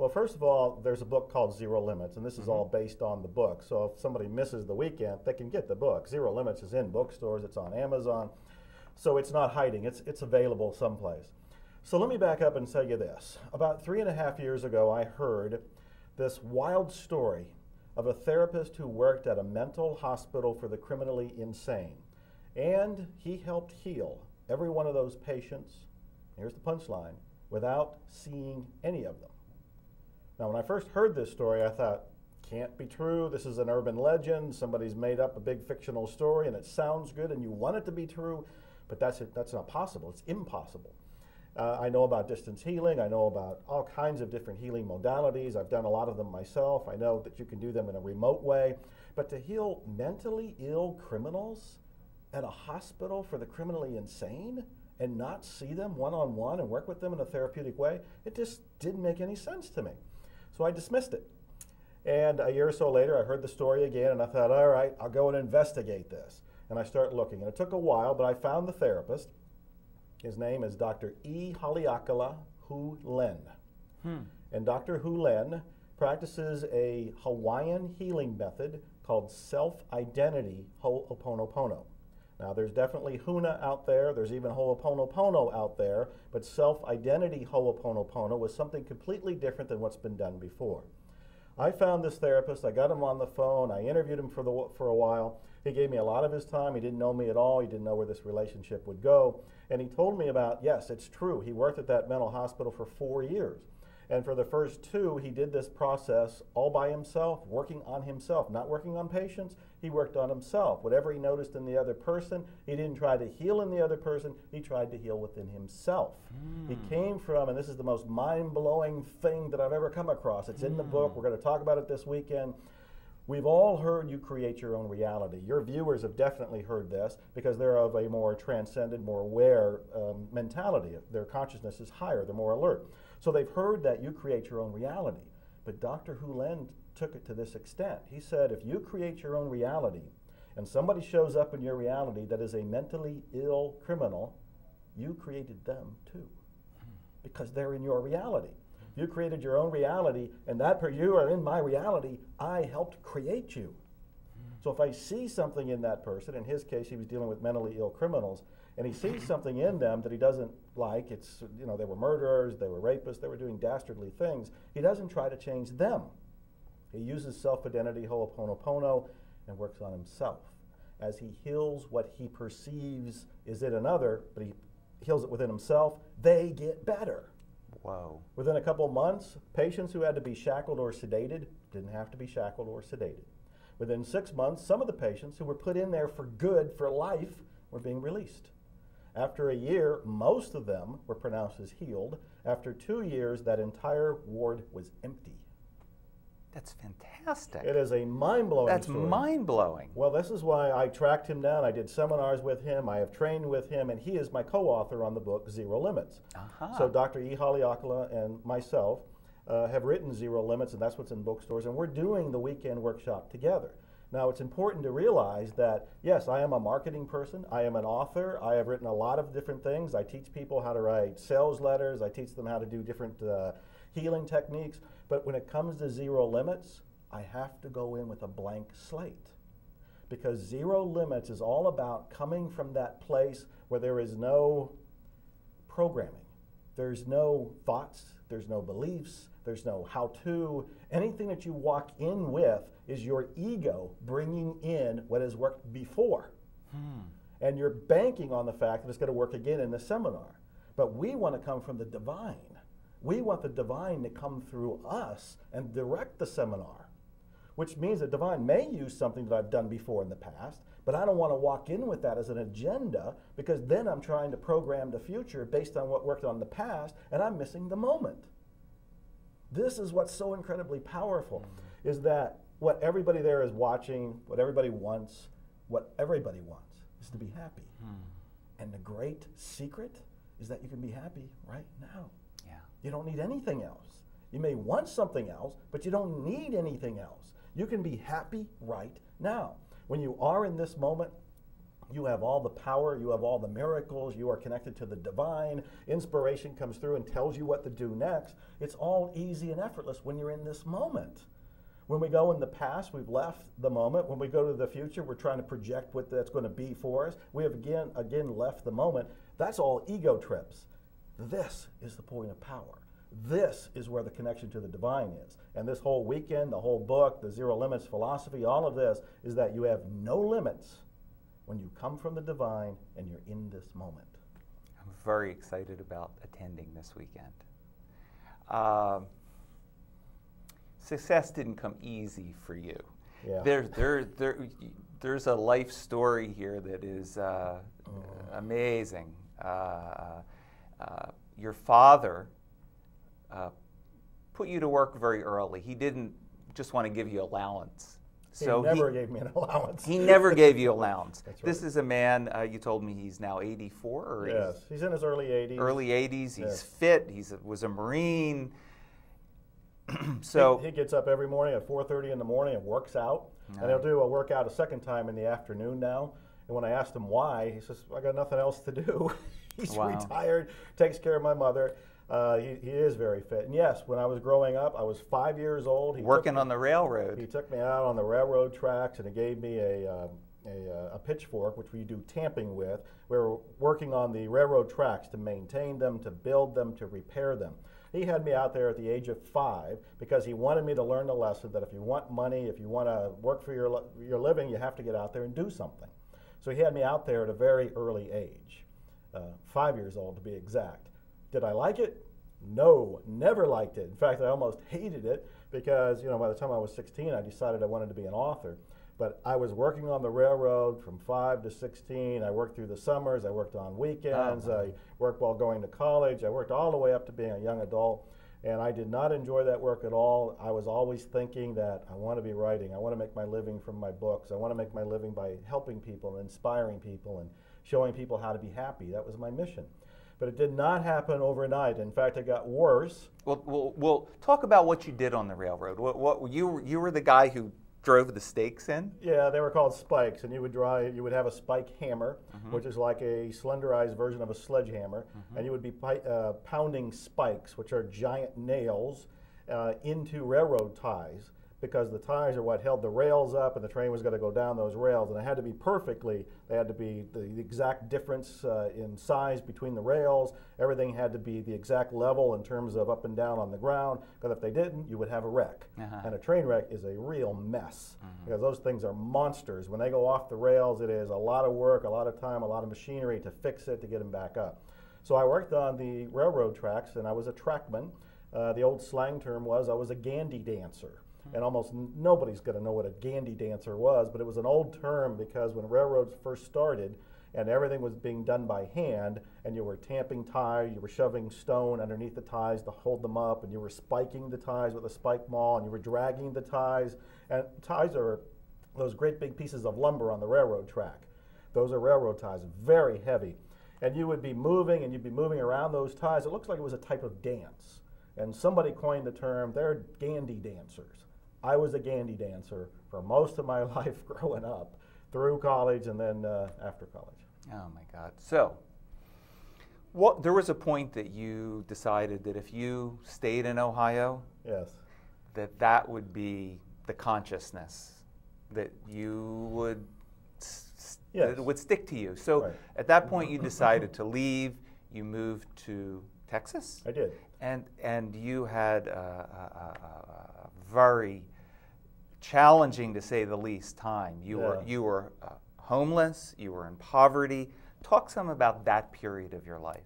Well, first of all, there's a book called Zero Limits, and this is all based on the book. So if somebody misses the weekend, they can get the book. Zero Limits is in bookstores. It's on Amazon. So it's not hiding. It's available someplace. So let me back up and tell you this. About 3.5 years ago, I heard this wild story of a therapist who worked at a mental hospital for the criminally insane. And he helped heal every one of those patients, here's the punchline, without seeing any of them. Now, when I first heard this story, I thought, can't be true. This is an urban legend. Somebody's made up a big fictional story, and it sounds good, and you want it to be true, but that's not possible. It's impossible. I know about distance healing. I know about all kinds of different healing modalities. I've done a lot of them myself. I know that you can do them in a remote way. But to heal mentally ill criminals at a hospital for the criminally insane and not see them one-on-one and work with them in a therapeutic way, it just didn't make any sense to me. So I dismissed it. And a year or so later, I heard the story again, and I thought, all right, I'll go and investigate this. And I started looking. And it took a while, but I found the therapist. His name is Dr. E. Haleakala Hu Len. And Dr. Hu Len practices a Hawaiian healing method called self-identity Ho'oponopono. Now, there's definitely Huna out there. There's even Ho'oponopono out there. But self-identity Ho'oponopono was something completely different than what's been done before. I found this therapist. I got him on the phone. I interviewed him for a while. He gave me a lot of his time. He didn't know me at all. He didn't know where this relationship would go. And he told me about, yes, it's true. He worked at that mental hospital for 4 years. And for the first 2, he did this process all by himself, working on himself, not working on patients. He worked on himself. Whatever he noticed in the other person, he didn't try to heal in the other person. He tried to heal within himself. He came from, and this is the most mind-blowing thing that I've ever come across. It's in the book. We're going to talk about it this weekend. We've all heard you create your own reality. Your viewers have definitely heard this because they're of a more transcendent, more aware mentality. Their consciousness is higher. They're more alert. So they've heard that you create your own reality. But Dr. Hu Len took it to this extent. He said, if you create your own reality and somebody shows up in your reality that is a mentally ill criminal, you created them too because they're in your reality. You created your own reality, and you are in my reality. I helped create you. So if I see something in that person, in his case, he was dealing with mentally ill criminals, and he sees something in them that he doesn't like, they were murderers, they were rapists, they were doing dastardly things, he doesn't try to change them. He uses self-identity, Ho'oponopono, and works on himself. As he heals what he perceives is in another, but he heals it within himself, they get better. Wow. Within a couple months, patients who had to be shackled or sedated didn't have to be shackled or sedated. Within 6 months, some of the patients who were put in there for good, for life, were being released. After a year, most of them were pronounced as healed. After 2 years, that entire ward was empty. That's fantastic. It is a mind-blowing That's story. mind-blowing. Well, this is why I tracked him down. I did seminars with him. I have trained with him, and he is my co-author on the book, Zero Limits. So Dr. E. Haleakala and myself have written Zero Limits, and that's what's in bookstores, and we're doing the weekend workshop together. Now, it's important to realize that, yes, I am a marketing person. I am an author. I have written a lot of different things. I teach people how to write sales letters. I teach them how to do different healing techniques. But when it comes to Zero Limits, I have to go in with a blank slate. Because Zero Limits is all about coming from that place where there is no programming. There's no thoughts. There's no beliefs. There's no how-to. Anything that you walk in with is your ego bringing in what has worked before. And you're banking on the fact that it's going to work again in the seminar. But we want to come from the divine. We want the divine to come through us and direct the seminar, which means the divine may use something that I've done before in the past, but I don't want to walk in with that as an agenda because then I'm trying to program the future based on what worked on the past, and I'm missing the moment. This is what's so incredibly powerful, is that what everybody there is watching, what everybody wants is to be happy. And the great secret is that you can be happy right now. You don't need anything else. You may want something else, but you don't need anything else. You can be happy right now. When you are in this moment, You have all the power, you have all the miracles, you are connected to the divine. Inspiration comes through and tells you what to do next. It's all easy and effortless when you're in this moment. When we go in the past, we've left the moment. When we go to the future, we're trying to project what that's going to be for us. We have again left the moment. That's all ego trips. This is the point of power. This is where the connection to the divine is. And this whole weekend, the whole book, the Zero Limits philosophy, all of this is that you have no limits when you come from the divine and you're in this moment. I'm very excited about attending this weekend. Success didn't come easy for you. Yeah. There's a life story here that is amazing. Your father put you to work very early. He didn't just want to give you allowance. So he never gave me an allowance. He never gave you allowance. That's right. This is a man, you told me he's now 84? Or yes, he's in his early 80s. Early 80s, he's yes. fit, was a Marine. So he gets up every morning at 4:30 in the morning and works out. And he'll do a workout a second time in the afternoon now. And when I asked him why, he says, I got nothing else to do. He's retired, takes care of my mother. He is very fit. And yes, when I was growing up, I was 5 years old. Working on the railroad. He took me out on the railroad tracks and he gave me a pitchfork, which we do tamping with. We were working on the railroad tracks to maintain them, to build them, to repair them. He had me out there at the age of 5 because he wanted me to learn the lesson that if you want money, if you want to work for your living, you have to get out there and do something. So he had me out there at a very early age, 5 years old to be exact. Did I like it? No, never liked it. In fact, I almost hated it because, by the time I was 16, I decided I wanted to be an author. But I was working on the railroad from 5 to 16. I worked through the summers. I worked on weekends. I worked while going to college. I worked all the way up to being a young adult. And I did not enjoy that work at all. I was always thinking that I want to be writing. I want to make my living from my books. I want to make my living by helping people, and inspiring people, and showing people how to be happy. That was my mission. But it did not happen overnight. In fact, it got worse. Well, talk about what you did on the railroad. What you were the guy who drove the stakes in? Yeah, they were called spikes, and you would have a spike hammer, which is like a slenderized version of a sledgehammer, and you would be pounding spikes, which are giant nails, into railroad ties, because the ties are what held the rails up, and the train was going to go down those rails, and it had to be they had to be the exact difference in size between the rails. Everything had to be the exact level in terms of up and down on the ground, because if they didn't, you would have a wreck. And a train wreck is a real mess, because those things are monsters. When they go off the rails, it is a lot of work, a lot of time, a lot of machinery to fix it, to get them back up. So I worked on the railroad tracks, and I was a trackman. The old slang term was I was a gandy dancer. And almost nobody's going to know what a gandy dancer was, but it was an old term because when railroads first started and everything was being done by hand, and you were tamping ties, you were shoving stone underneath the ties to hold them up, and you were spiking the ties with a spike maul, and you were dragging the ties. And ties are those great big pieces of lumber on the railroad track. Those are railroad ties, very heavy. And you would be moving, and you'd be moving around those ties. It looks like it was a type of dance. And somebody coined the term, they're gandy dancers. I was a gandy dancer for most of my life growing up, through college and then after college. Oh my God. So, there was a point that you decided that if you stayed in Ohio, yes, that would be the consciousness that you would, that it would stick to you. So at that point you decided to leave, you moved to Texas? I did. And you had a very challenging, to say the least, time. You were homeless. You were in poverty. Talk some about that period of your life.